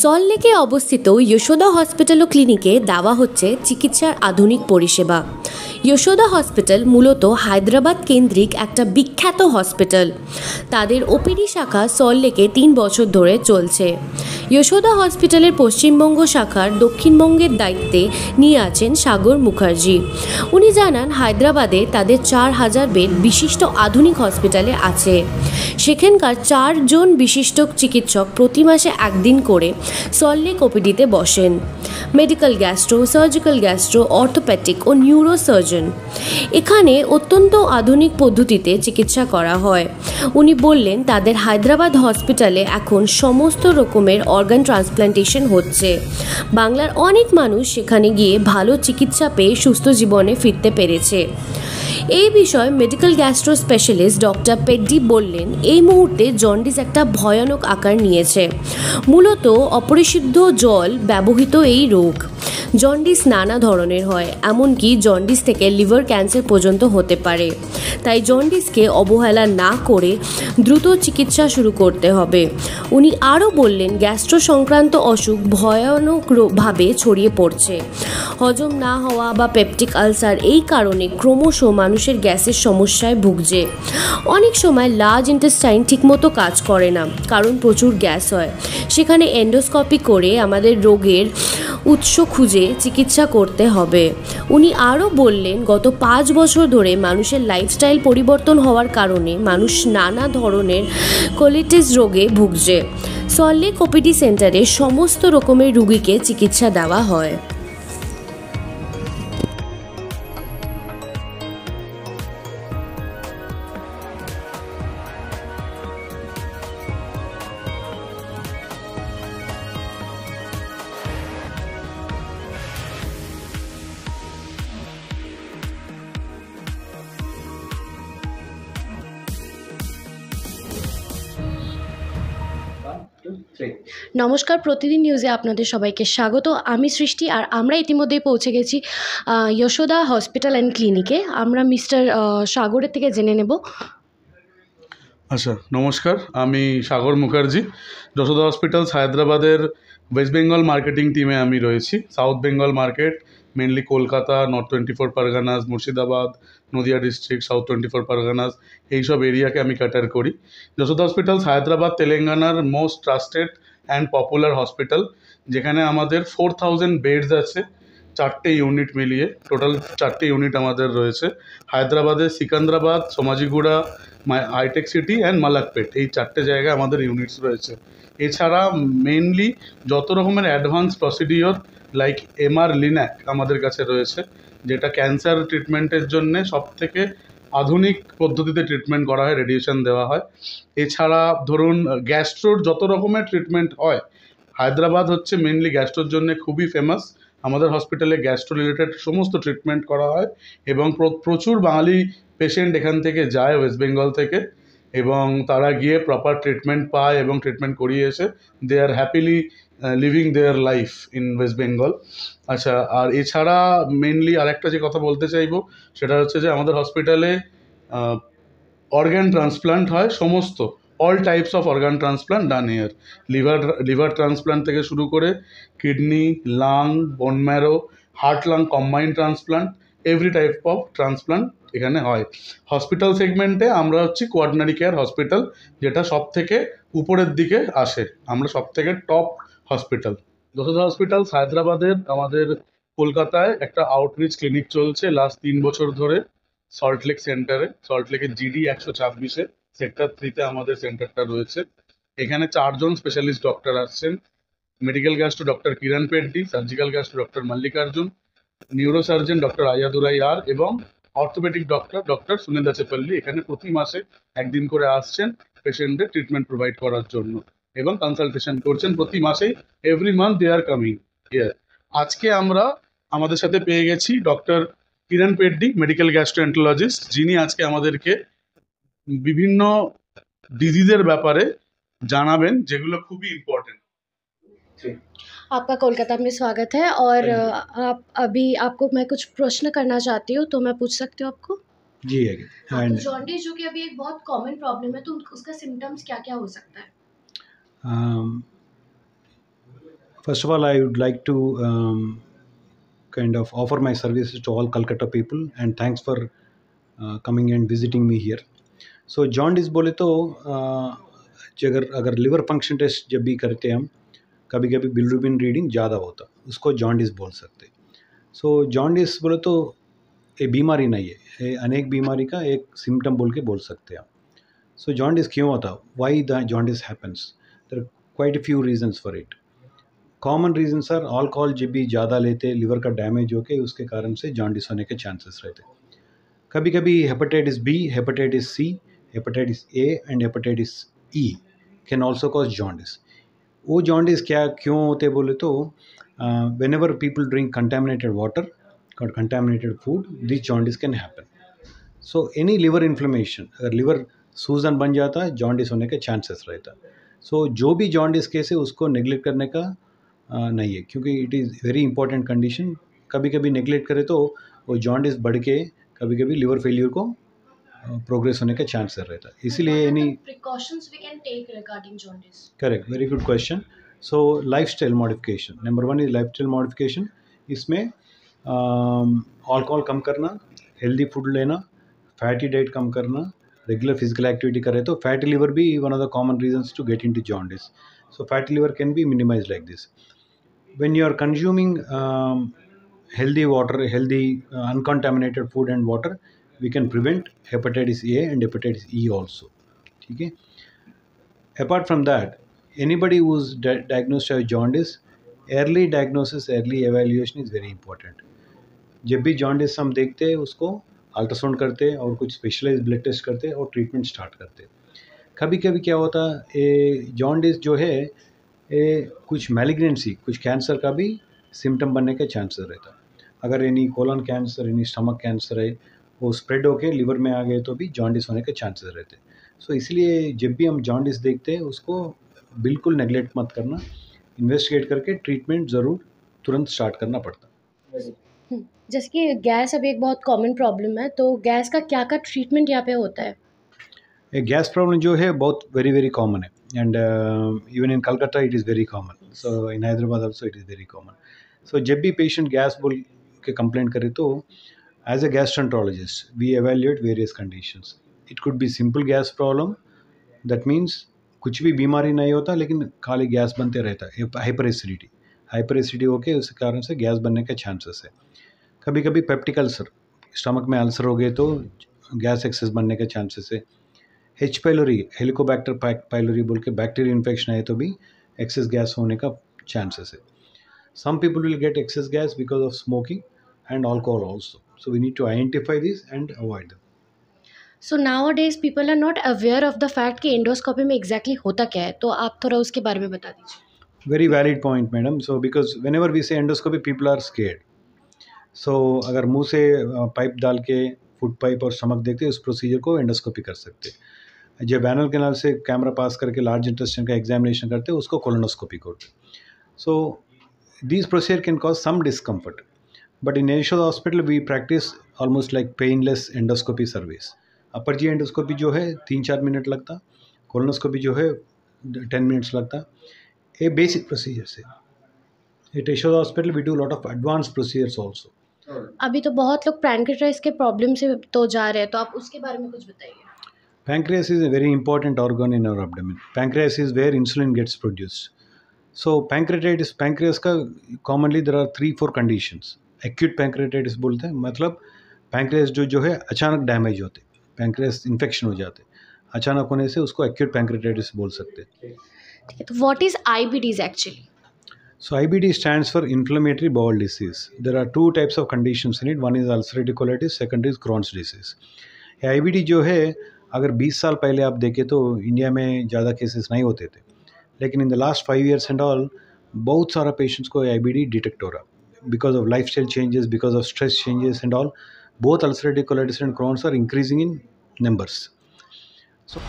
সল্টলেকে অবস্থিত যশোদা হসপিটাল ও ক্লিনিকে দেওয়া হচ্ছে চিকিৎসার আধুনিক পরিষেবা। যশোদা হসপিটাল মূলত হায়দ্রাবাদ কেন্দ্রিক একটা বিখ্যাত হসপিটাল। তাদের ওপিডি শাখা সল্টলেকে 3 বছর ধরে চলছে। যশোদা হসপিটালের পশ্চিমবঙ্গ শাখার দক্ষিণবঙ্গের দায়িত্বে নিয়ে আছেন সাগর মুখার্জি। উনি জানান, হায়দ্রাবাদে তাদের 4000 বেড বিশিষ্ট আধুনিক হসপিটালে আছে। সেখানকার 4 জন বিশিষ্ট চিকিৎসক প্রতি মাসে একদিন করে সল্টলেক ওপিডিতে বসেন। মেডিকেল গ্যাস্ট্রো, সার্জিক্যাল গ্যাস্ট্রো, অর্থোপ্যাটিক ও নিউরো সার্জন। এখানে অত্যন্ত আধুনিক পদ্ধতিতে চিকিৎসা করা হয়। উনি বললেন, তাদের হায়দ্রাবাদ হসপিটালে এখন সমস্ত রকমের অর্গান ট্রান্সপ্লান্টেশন হচ্ছে। বাংলার অনেক মানুষ সেখানে গিয়ে ভালো চিকিৎসা পেয়ে সুস্থ জীবনে ফিরতে পেরেছে। এই বিষয়ে medical gastro specialist doctor Peddi বললেন, এই মুহূর্তে জন্ডিস একটা ভয়ানক আকার নিয়েছে। মূলত অপরিশুদ্ধ জল ব্যবহৃত এই রোগ। জন্ডিস নানা ধরনের হয়, এমনকি জন্ডিস থেকে লিভার ক্যান্সার পর্যন্ত হতে পারে। তাই জন্ডিসকে অবহেলা না করে দ্রুত চিকিৎসা শুরু করতে হবে। উনি আরও বললেন, গ্যাস্ট্রো সংক্রান্ত অসুখ ভয়ানকভাবে ছড়িয়ে পড়ছে। হজম না হওয়া বা পেপটিক আলসার এই কারণে ক্রমশ মানুষের গ্যাসের সমস্যায় ভুগছে। অনেক সময় লার্জ ইন্টেস্টাইন ঠিকমতো কাজ করে না, কারণ প্রচুর গ্যাস হয়। সেখানে এন্ডোস্কোপি করে আমাদের রোগের উৎস খুঁজে চিকিৎসা করতে হবে। উনি আরও বললেন, গত 5 বছর ধরে মানুষের লাইফস্টাইল পরিবর্তন হওয়ার কারণে মানুষ নানা ধরনের কোলিটিস রোগে ভুগছে। সল্টলেক ওপিডি সেন্টারে সমস্ত রকমের রোগীকে চিকিৎসা দেওয়া হয়। নমস্কার, প্রতিদিন নিউজে আপনাদের সবাইকে স্বাগত। আমি সৃষ্টি, আর আমরা ইতিমধ্যেই পৌঁছে গেছি যশোদা হসপিটাল অ্যান্ড ক্লিনিকে। আমরা মিস্টার সাগরের থেকে জেনে নেব। আচ্ছা, নমস্কার, আমি সাগর মুখার্জি। যশোদা হসপিটাল হায়দ্রাবাদের ওয়েস্ট বেঙ্গল মার্কেটিং টিমে আমি রয়েছি। South Bengal market, mainly Kolkata, north 24 Parganas, Murshidabad, Nadia district, south 24 Parganas, এইসব এরিয়াকে আমি ক্যাটার করি। যশোদা হসপিটাল হায়দ্রাবাদ তেলেঙ্গানার most trusted and popular hospital, যেখানে আমাদের 4000 বেডস আছে। 4টে ইউনিট মিলিয়ে টোটাল 4টে ইউনিট আমাদের রয়েছে। হায়দ্রাবাদে সিকান্দ্রাবাদ, সোমাজিগুড়া, হাইটেক সিটি অ্যান্ড মালাকপেট, এই 4টে জায়গায় আমাদের ইউনিটস রয়েছে। এছাড়া মেনলি যত রকমের অ্যাডভান্স প্রসিডিওর লাইক এমআর লিন্যাক আমাদের কাছে রয়েছে, যেটা ক্যান্সার ট্রিটমেন্টের জন্য সবথেকে আধুনিক পদ্ধতিতে ট্রিটমেন্ট করা হয়, রেডিয়েশন দেওয়া হয়। এছাড়া ধরুন গ্যাস্ট্রোর যত রকমের ট্রিটমেন্ট হয়, হায়দ্রাবাদ হচ্ছে মেনলি গ্যাস্ট্রোর জন্য খুবই ফেমাস। আমাদের হসপিটালে গ্যাস্ট্রো রিলেটেড সমস্ত ট্রিটমেন্ট করা হয় এবং প্রচুর বাঙালি পেশেন্ট এখান থেকে যায় ওয়েস্ট বেঙ্গল থেকে, এবং তারা গিয়ে প্রপার ট্রিটমেন্ট পায় এবং ট্রিটমেন্ট করিয়ে এসে they are happily living their life in west Bengal. আচ্ছা, আর এছাড়া মেনলি আরেকটা যে কথা বলতে চাইবো সেটা হচ্ছে যে আমাদের হসপিটালে অর্গ্যান ট্রান্সপ্লান্ট হয়, সমস্ত all types of organ transplant done here. Liver transplant থেকে শুরু করে kidney, lung, bone marrow, heart lung combined transplant, every type of transplant এখানে হয়। হসপিটাল সেগমেন্টে আমরা হচ্ছি কোঅর্ডিনারি কেয়ার হসপিটাল, যেটা সব থেকে উপরের দিকে আসে। আমরা সব থেকে টপ হসপিটাল। যশোদা হসপিটাল হায়দ্রাবাদের আমাদের কলকাতায় একটা আউটরিচ ক্লিনিক চলছে লাস্ট 3 বছর ধরে সল্টলেক সেন্টারে, সল্টলেকের জিডি 126-এ সেক্টর 3-তে আমাদের সেন্টারটা রয়েছে। এখানে 4 জন স্পেশালিস্ট ডক্টর আসছেন। Medical gastro doctor Kiran Peddi, surgical gastro doctor Mallikarjun, neurosurgeon doctor Ayyadurai R, এবং অর্থোপেডিক ডক্টর সুনিতা চেপল্লি এখানে প্রতি মাসে একদিন করে আসছেন পেশেন্টদের ট্রিটমেন্ট প্রোভাইড করার জন্য এবং কনসালটেশন করছেন প্রতি মাসেই। Every month they are coming here. আজকে আমরা আমাদের সাথে পেয়ে গেছি doctor Kiran Peddi, medical gastroenterologist, যিনি আজকে আমাদেরকে বিভিন্ন ডিজিজের ব্যাপারে জানাবেন, যেগুলো খুবই ইম্পর্টেন্ট। आपका कोलकाता में स्वागत है। और आप अभी आपको मैं कुछ प्रश्न करना चाहती हूँ, तो मैं पूछ सकती हूँ आपको? जी हाँ, तो जॉन्डिस जो कि अभी एक बहुत कॉमन प्रॉब्लम है, तो उसका सिम्टम्स क्या क्या हो सकता है? First of all, I would like to kind of offer my services to all Calcutta people, and thanks for coming and visiting me here. So jaundice बोले तो अगर अगर लिवर फंक्शन टेस्ट जब भी करते हैं हम, कभी कभी बिलिरुबिन रीडिंग ज़्यादा होता, उसको जॉन्डिस बोल सकते। सो जॉन्डिस बोले तो ये बीमारी नहीं है, ये अनेक बीमारी का एक सिम्टम बोल के बोल सकते हैं आप। सो जॉन्डिस क्यों होता, why the jaundice happens, there are quite a few reasons for it. Common reason sir, alcohol जब भी ज़्यादा लेते लिवर का डैमेज होके उसके कारण से जॉन्डिस होने के चांसेस रहते। कभी कभी hepatitis B, hepatitis C, hepatitis A and hepatitis E can also cause jaundice. वो जॉन्डिस क्या क्यों होते बोले तो whenever people drink contaminated water और contaminated food, this jaundice can happen. So any liver inflammation, अगर लिवर सूजन बन जाता है, जॉन्डिस होने के चांसेस रहता है। सो जो भी जॉन्डिस केस है उसको नेग्लेक्ट करने का नहीं है, क्योंकि it is very important condition. कभी कभी नेग्लेक्ट करे तो वो जॉन्डिस बढ़ के कभी कभी लिवर फेलियर को प्रोग्रेस होने का चांसेस रहता है। इसीलिए any precautions we can take regarding jaundice? Correct, very good question. So lifestyle modification, number one is lifestyle modification. इसमें अल्कोहल कम करना, हेल्दी फूड लेना, फैटी डाइट कम करना, रेगुलर फिजिकल एक्टिविटी करें तो फैटी लिवर भी one of the common reasons to get into jaundice. So fatty liver can be minimise like this when you are consuming healthy water, healthy uncontaminated food and water, we can prevent hepatitis A and hepatitis E also. ठीक है। Apart from that, anybody who's diagnosed with jaundice, early diagnosis, early evaluation is very important. जब भी jaundice हम देखते हैं उसको ultrasound करते और कुछ स्पेशलाइज ब्लड टेस्ट करते और ट्रीटमेंट स्टार्ट करते। कभी कभी क्या होता है, जॉन्डिस जो है ये कुछ मैलिग्नेंसी, कुछ कैंसर का भी सिम्टम बनने के चांसेस रहता। अगर यानी कोलन कैंसर, यानी स्टमक कैंसर है, वो स्प्रेड होके लिवर में आ गए तो भी जॉन्डिस होने के चांसेस रहते। सो इसलिए जब भी हम जॉन्डिस देखते हैं उसको बिल्कुल नेग्लेक्ट मत करना, इन्वेस्टिगेट करके ट्रीटमेंट ज़रूर तुरंत स्टार्ट करना पड़ता। जैसे कि गैस अभी एक बहुत कॉमन प्रॉब्लम है, तो गैस का क्या क्या ट्रीटमेंट यहाँ पे होता है? एक गैस प्रॉब्लम जो है बहुत वेरी वेरी कॉमन है, and even in Calcutta it is very common, so in Hyderabad also it is very common. So जब भी पेशेंट गैस बोल के कंप्लेंट करे तो as a gastroenterologist we evaluate various conditions. It could be simple gas problem, that means कुछ भी बीमारी नहीं होता लेकिन खाली गैस बनते रहता है, हाइपर एसिडिटी होके उसके कारण से गैस बनने के चांसेस है। कभी कभी पेप्टिक अल्सर, स्टमक में अल्सर हो गए तो गैस एक्सेस बनने के चांसेस है। H. pylori, हेलिकोबैक्टर पाइलोरी बोल के बैक्टीरियल इन्फेक्शन है तो भी एक्सेस गैस होने का चांसेस है। Some people will get excess gas because of smoking and alcohol also, so we need to identify this and avoid them. So nowadays people are not aware of the fact कि endoscopy में exactly होता क्या है, तो आप थोड़ा उसके बारे में बता दीजिए। Very valid point madam. So because when ever we say endoscopy people are scared. So अगर मुंह से पाइप डाल के फूड पाइप और स्टमक देखते उस प्रोसीजर को एंडोस्कोपी कर सकते। जब एनल कैनाल से कैमरा पास करके लार्ज इंटेस्टाइन का एग्जामिनेशन करते हैं उसको कोलोनोस्कोपी करते। So these procedure can cause some discomfort, but in Yashoda hospital we practice almost like painless endoscopy service. Upper G endoscopy जो है 3-4 मिनट लगता, कोलोनोस्कोपी जो है 10 मिनट्स लगता। ये बेसिक प्रोसीजर्स है। At Yashoda hospital we do lot of advance procedures also. अभी तो बहुत लोग पैनक्रियाटाइटिस के प्रॉब्लम से तो जा रहे हैं, तो आप उसके बारे में कुछ बताइए। Pancreas is a very important organ in our abdomen. Pancreas is where insulin gets produced. So pancreatitis, pancreas का commonly there are 3-4 conditions. Acute pancreatitis बोलते हैं, मतलब pancreas जो है अचानक डैमेज होते, pancreas इन्फेक्शन हो जाते, अचानक होने से उसको acute pancreatitis बोल सकते हैं। ठीक है, तो what is IBDs actually? So IBD stands for inflammatory bowel disease. There are 2 types of conditions in it. One is ulcerative colitis, second is Crohn's disease. IBD जो है अगर 20 साल पहले आप देखें तो इंडिया में ज़्यादा केसेस नहीं होते थे, लेकिन in the last 5 years and all बहुत सारा पेशेंट्स को IBD डिटेक्ट हो रहा because of life style changes, because of stress changes and all. Both ulcerative colitis and Crohn's are increasing in numbers. So